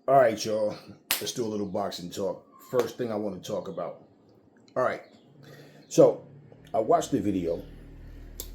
All right, y'all. Let's do a little boxing talk. First thing I want to talk about. All right. So I watched the video,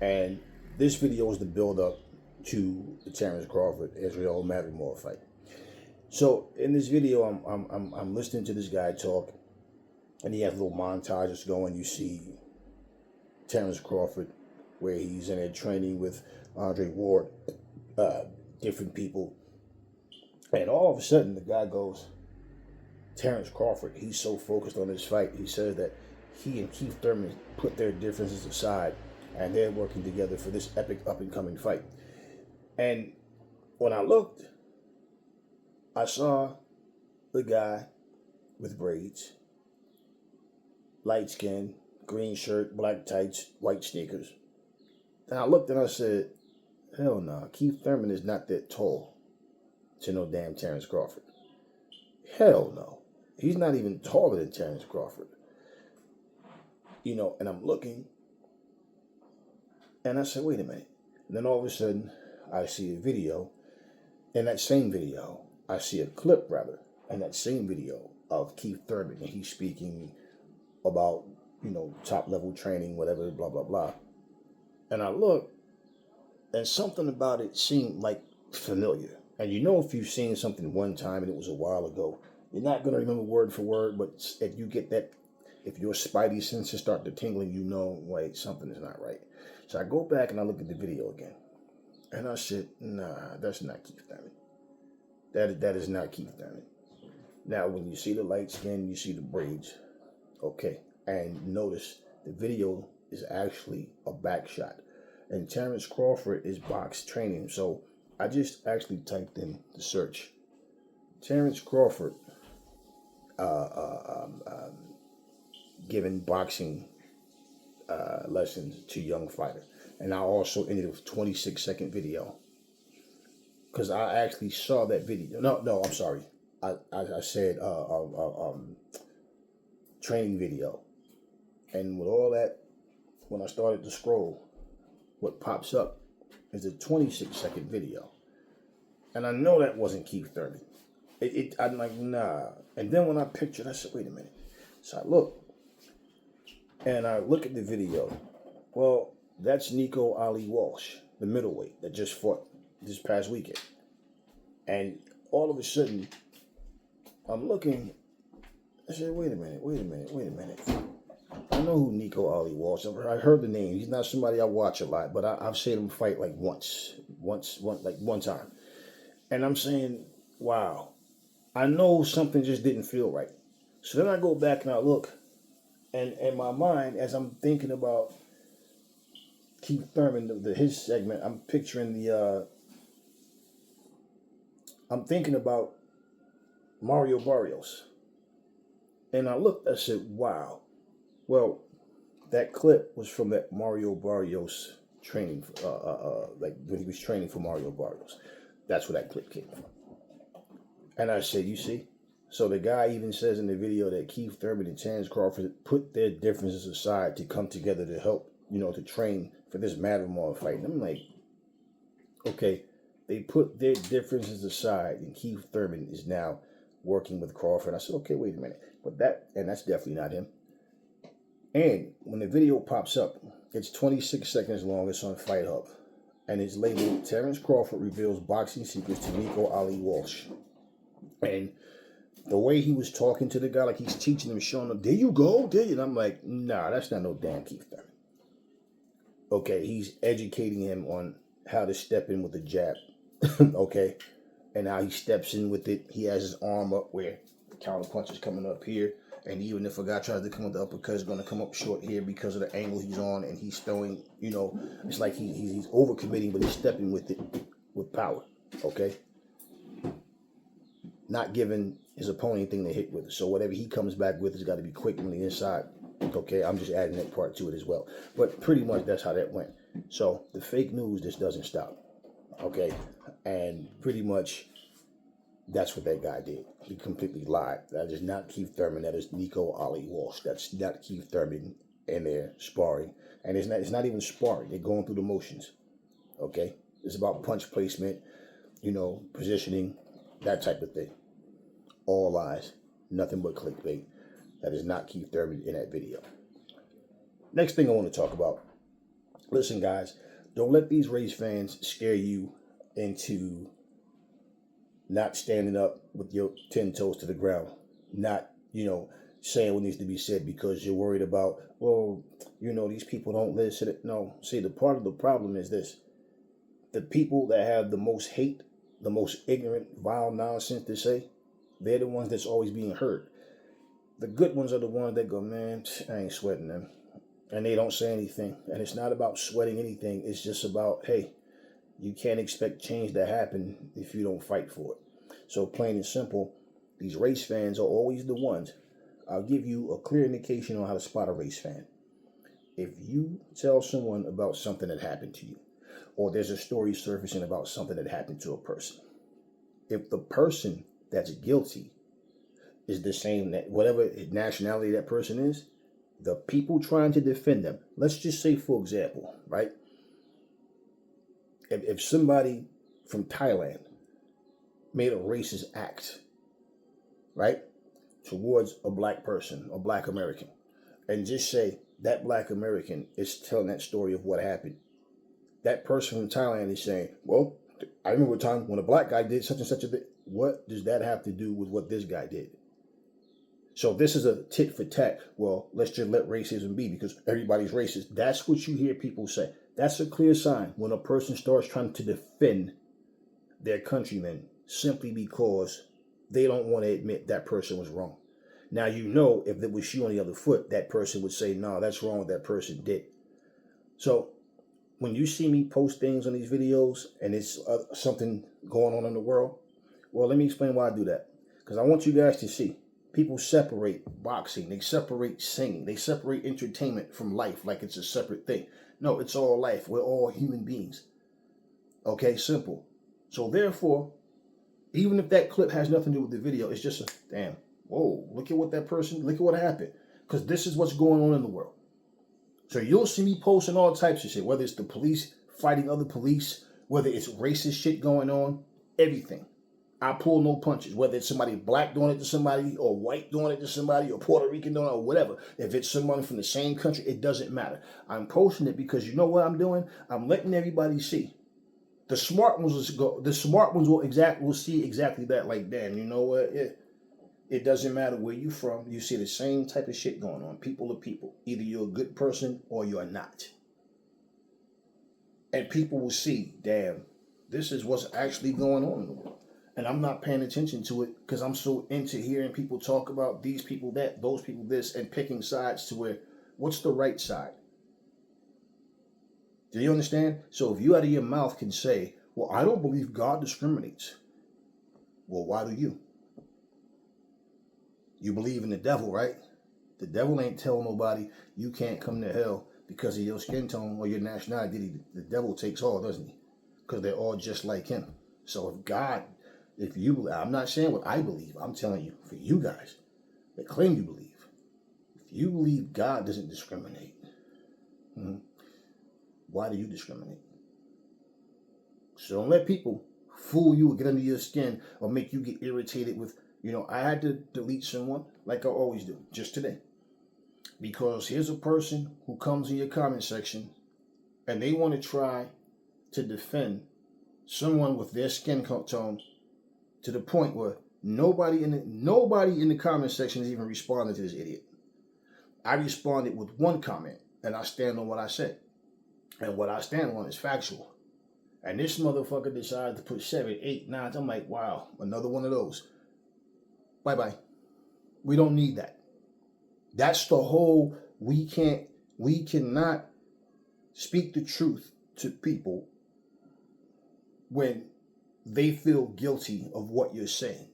and this video is the build up to the Terrence Crawford Israel Mavimore fight. So in this video, I'm listening to this guy talk, and he has little montages going. You see Terrence Crawford, where he's in there training with Andre Ward, different people, and all of a sudden the guy goes, Terrence Crawford, he's so focused on this fight. He says that he and Keith Thurman put their differences aside and they're working together for this epic up-and-coming fight. And when I looked, I saw the guy with braids, light skin, green shirt, black tights, white sneakers. And I looked and I said, hell no, Keith Thurman is not that tall to no damn Terrence Crawford. Hell no. He's not even taller than Terrence Crawford. You know, and I'm looking, and I said, wait a minute. And then all of a sudden, I see a video. In that same video, I see a clip, rather, in that same video of Keith Thurman. And he's speaking about, top-level training, whatever, blah, blah, blah. And I look, and something about it seemed like familiar. And if you've seen something one time and it was a while ago, you're not going to remember word for word, but if you get that, if your spidey senses start to tingling, wait, something is not right. So I go back and I look at the video again. And I said, nah, that's not Keith Thurman. That is not Keith Thurman. Now, when you see the light skin, you see the braids. Okay. And notice the video is actually a back shot. And Terrence Crawford is box training. So I just actually typed in the search. Terrence Crawford giving boxing lessons to young fighter. And I also ended with a 26-second video. Because I actually saw that video. No, I'm sorry. I said training video. And with all that, when I started to scroll, what pops up is a 26-second video. And I know that wasn't Keith Thurman. I'm like, nah. And then when I pictured, I said, wait a minute. So I look. And I look at the video. Well, that's Nico Ali Walsh, the middleweight that just fought this past weekend. And all of a sudden, I'm looking. I said, wait a minute. I know who Nico Ali Walsh is. I heard the name. He's not somebody I watch a lot, but I've seen him fight like one time. And I'm saying, wow, I know something just didn't feel right. So then I go back and I look, and in my mind, as I'm thinking about Keith Thurman, his segment, I'm picturing I'm thinking about Mario Barrios. And I looked, I said, wow. Well, that clip was from that Mario Barrios training, like when he was training for Mario Barrios. That's where that clip came from. And I said, you see? So the guy even says in the video that Keith Thurman and Terrence Crawford put their differences aside to come together to help, to train for this Mavimore fight. And I'm like, okay, they put their differences aside and Keith Thurman is now working with Crawford. I said, okay, wait a minute. But that's definitely not him. And when the video pops up, it's 26 seconds long. It's on Fight Hub. And it's labeled, Terrence Crawford reveals boxing secrets to Nico Ali Walsh. And the way he was talking to the guy, like he's teaching him, showing him, there you go, there you. And I'm like, nah, that's not no damn Keith Thurman. Okay, he's educating him on how to step in with the jab. Okay, and how he steps in with it. He has his arm up where the counter punch is coming up here. And even if a guy tries to come with the uppercut, it's going to come up short here because of the angle he's on. And he's throwing, it's like he's overcommitting, but he's stepping with it with power. Okay? Not giving his opponent anything to hit with. So whatever he comes back with has got to be quick on the inside. Okay? I'm just adding that part to it as well. But pretty much that's how that went. So the fake news just doesn't stop. Okay? And pretty much that's what that guy did. He completely lied. That is not Keith Thurman. That is Nico Ali Walsh. That's not Keith Thurman in there sparring. And it's not even sparring. They're going through the motions. Okay? It's about punch placement, positioning, that type of thing. All lies. Nothing but clickbait. That is not Keith Thurman in that video. Next thing I want to talk about. Listen, guys, don't let these race fans scare you into not standing up with your 10 toes to the ground. Not, saying what needs to be said because you're worried about, well, these people don't listen. No, see, the part of the problem is this. The people that have the most hate, the most ignorant, vile nonsense to say, they're the ones that's always being heard. The good ones are the ones that go, man, I ain't sweating them. And they don't say anything. And it's not about sweating anything. It's just about, hey, you can't expect change to happen if you don't fight for it. So plain and simple, these race fans are always the ones. I'll give you a clear indication on how to spot a race fan. If you tell someone about something that happened to you, or there's a story surfacing about something that happened to a person, if the person that's guilty is the same, that whatever nationality that person is, the people trying to defend them, let's just say, for example, right? If somebody from Thailand made a racist act, right, towards a black person, a black American, and just say that black American is telling that story of what happened, that person from Thailand is saying, well, I remember a time when a black guy did such and such a thing. What does that have to do with what this guy did? So this is a tit for tat. Well, let's just let racism be because everybody's racist. That's what you hear people say. That's a clear sign when a person starts trying to defend their countrymen simply because they don't want to admit that person was wrong. Now, if it was you on the other foot, that person would say, no, that's wrong what that person did. So when you see me post things on these videos and it's something going on in the world, well, let me explain why I do that. Because I want you guys to see. People separate boxing, they separate singing, they separate entertainment from life like it's a separate thing. No, it's all life. We're all human beings. Okay, simple. So therefore, even if that clip has nothing to do with the video, it's just damn, whoa, look at what happened. Because this is what's going on in the world. So you'll see me posting all types of shit, whether it's the police fighting other police, whether it's racist shit going on, everything. I pull no punches, whether it's somebody black doing it to somebody or white doing it to somebody or Puerto Rican doing it or whatever. If it's someone from the same country, it doesn't matter. I'm posting it because you know what I'm doing? I'm letting everybody see. The smart ones will see exactly that. Like, damn, you know what? It doesn't matter where you're from. You see the same type of shit going on. People are people. Either you're a good person or you're not. And people will see, damn, this is what's actually going on in the world. And I'm not paying attention to it because I'm so into hearing people talk about these people that, those people this, and picking sides to where, what's the right side? Do you understand? So if you out of your mouth can say, well, I don't believe God discriminates. Well, why do you? You believe in the devil, right? The devil ain't telling nobody you can't come to hell because of your skin tone or your nationality. The devil takes all, doesn't he? Because they're all just like him. So I'm not saying what I believe. I'm telling you, for you guys that claim you believe, if you believe God doesn't discriminate, why do you discriminate? So don't let people fool you or get under your skin or make you get irritated with, I had to delete someone like I always do, just today. Because here's a person who comes in your comment section and they want to try to defend someone with their skin tone to the point where nobody in the comment section is even responding to this idiot. I responded with one comment, and I stand on what I said. And what I stand on is factual. And this motherfucker decided to put 7, 8, 9. I'm like, wow, another one of those. Bye-bye. We don't need that. That's the whole, we cannot speak the truth to people when they feel guilty of what you're saying.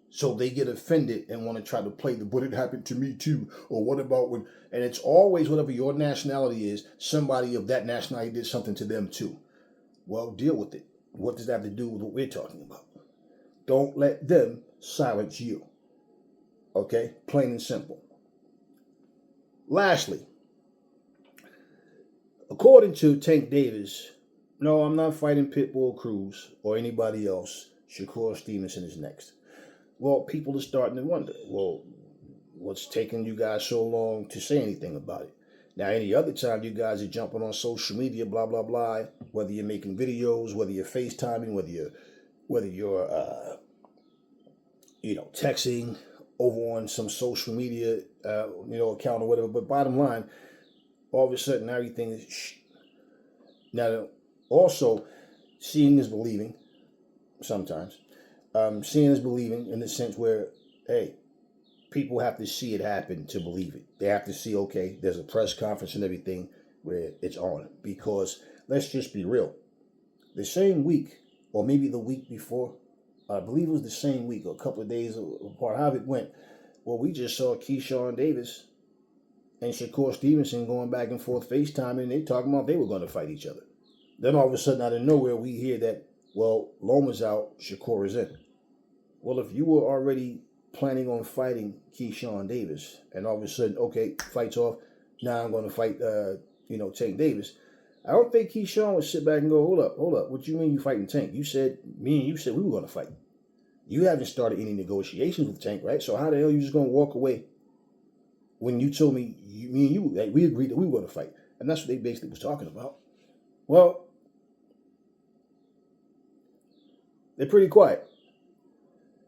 So they get offended and want to try to play but it happened to me too. Or what about when, and it's always whatever your nationality is, somebody of that nationality did something to them too. Well, deal with it. What does that have to do with what we're talking about? Don't let them silence you. Okay? Plain and simple. Lastly, according to Tank Davis, no, I'm not fighting Pitbull Cruz or anybody else. Shakur Stevenson is next. Well, people are starting to wonder, well, what's taking you guys so long to say anything about it? Now, any other time you guys are jumping on social media, blah blah blah, whether you're making videos, whether you're FaceTiming, whether you're texting over on some social media account or whatever. But bottom line, all of a sudden everything is now. Also, seeing is believing. Sometimes, seeing is believing in the sense where, hey, people have to see it happen to believe it. They have to see, okay, there's a press conference and everything where it's on. Because let's just be real. The same week, or maybe the week before, I believe it was the same week, or a couple of days apart, how it went. Well, we just saw Keyshawn Davis and Shakur Stevenson going back and forth FaceTime, and they talking about they were going to fight each other. Then all of a sudden, out of nowhere, we hear that, well, Loma's out, Shakur is in. Well, if you were already planning on fighting Keyshawn Davis, and all of a sudden, okay, fight's off, now I'm going to fight, Tank Davis. I don't think Keyshawn would sit back and go, hold up, what you mean you fighting Tank? Me and you said we were going to fight. You haven't started any negotiations with Tank, right? So how the hell are you just going to walk away when you told me, me and you, like, we agreed that we were going to fight? And that's what they basically was talking about. Well, they're pretty quiet.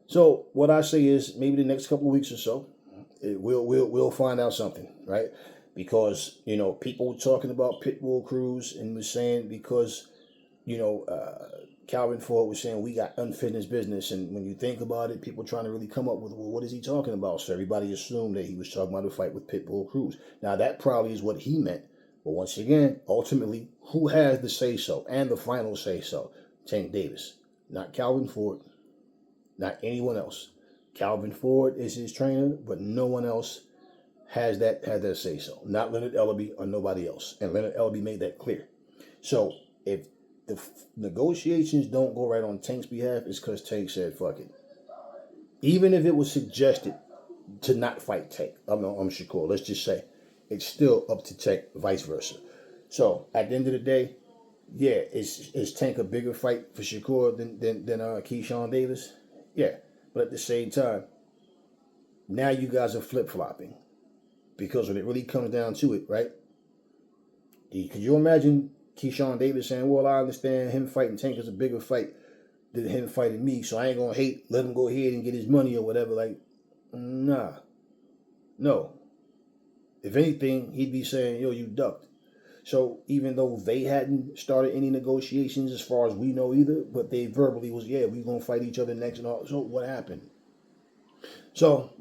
So what I say is maybe the next couple of weeks or so, we'll find out something, right? Because people were talking about Pitbull Cruz and was saying because Calvin Ford was saying we got unfinished business, and when you think about it, people trying to really come up with, well, what is he talking about? So everybody assumed that he was talking about a fight with Pitbull Cruz. Now that probably is what he meant, but once again, ultimately, who has the say so and the final say so? Tank Davis, not Calvin Ford. Not anyone else. Calvin Ford is his trainer, but no one else has that say so. Not Leonard Ellerbe or nobody else. And Leonard Ellerbe made that clear. So if the negotiations don't go right on Tank's behalf, it's because Tank said, fuck it. Even if it was suggested to not fight Tank, I'm Shakur, let's just say, it's still up to Tank, vice versa. So at the end of the day, yeah, is Tank a bigger fight for Shakur than Keyshawn Davis? Yeah, but at the same time, now you guys are flip-flopping. Because when it really comes down to it, right? Could you imagine Keyshawn Davis saying, well, I understand him fighting Tank is a bigger fight than him fighting me, so I ain't going to hate, let him go ahead and get his money or whatever. Like, nah. No. If anything, he'd be saying, yo, you ducked. So even though they hadn't started any negotiations as far as we know either, but they verbally was, yeah, we're going to fight each other next and all. So what happened? So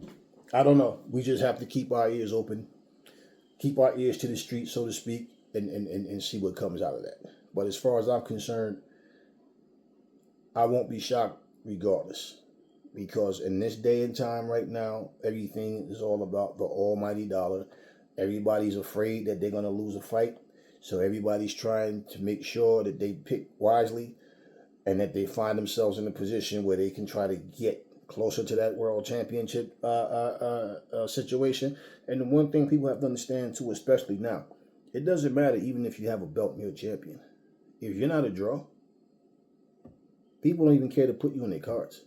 I don't know. We just have to keep our ears open, keep our ears to the street, so to speak, and see what comes out of that. But as far as I'm concerned, I won't be shocked regardless. Because in this day and time right now, everything is all about the almighty dollar. Everybody's afraid that they're going to lose a fight. So everybody's trying to make sure that they pick wisely and that they find themselves in a position where they can try to get closer to that world championship situation. And the one thing people have to understand too, especially now, it doesn't matter even if you have a belt and you're a champion. If you're not a draw, people don't even care to put you in their cards.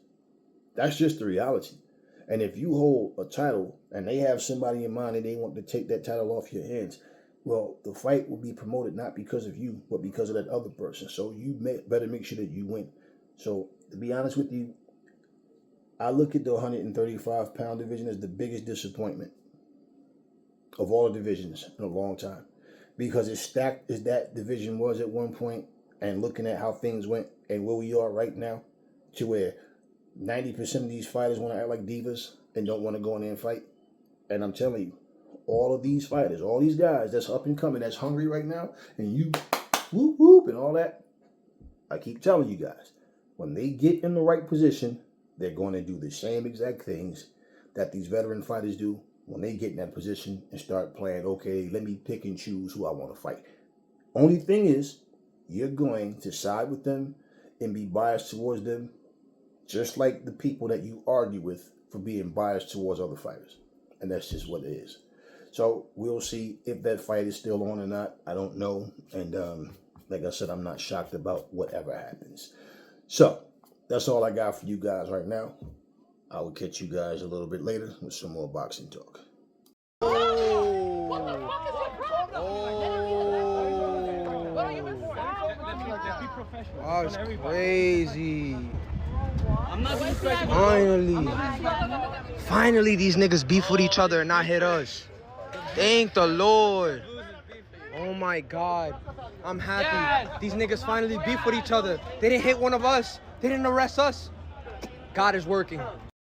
That's just the reality. And if you hold a title and they have somebody in mind and they want to take that title off your hands, well, the fight will be promoted not because of you, but because of that other person. So you better make sure that you win. So to be honest with you, I look at the 135-pound division as the biggest disappointment of all the divisions in a long time. Because as stacked as that division was at one point, and looking at how things went and where we are right now, to where 90% of these fighters want to act like divas and don't want to go in there and fight. And I'm telling you, all of these fighters, all these guys that's up and coming, that's hungry right now, and you whoop whoop and all that, I keep telling you guys, when they get in the right position, they're going to do the same exact things that these veteran fighters do when they get in that position and start playing, okay, let me pick and choose who I want to fight. Only thing is, you're going to side with them and be biased towards them, just like the people that you argue with for being biased towards other fighters. And that's just what it is. So we'll see if that fight is still on or not. I don't know. And like I said, I'm not shocked about whatever happens. So that's all I got for you guys right now. I will catch you guys a little bit later with some more boxing talk. Oh, it's crazy. Finally, these niggas beef with each other and not hit us. Thank the Lord. Oh my God. I'm happy. These niggas finally beef with each other. They didn't hit one of us. They didn't arrest us. God is working.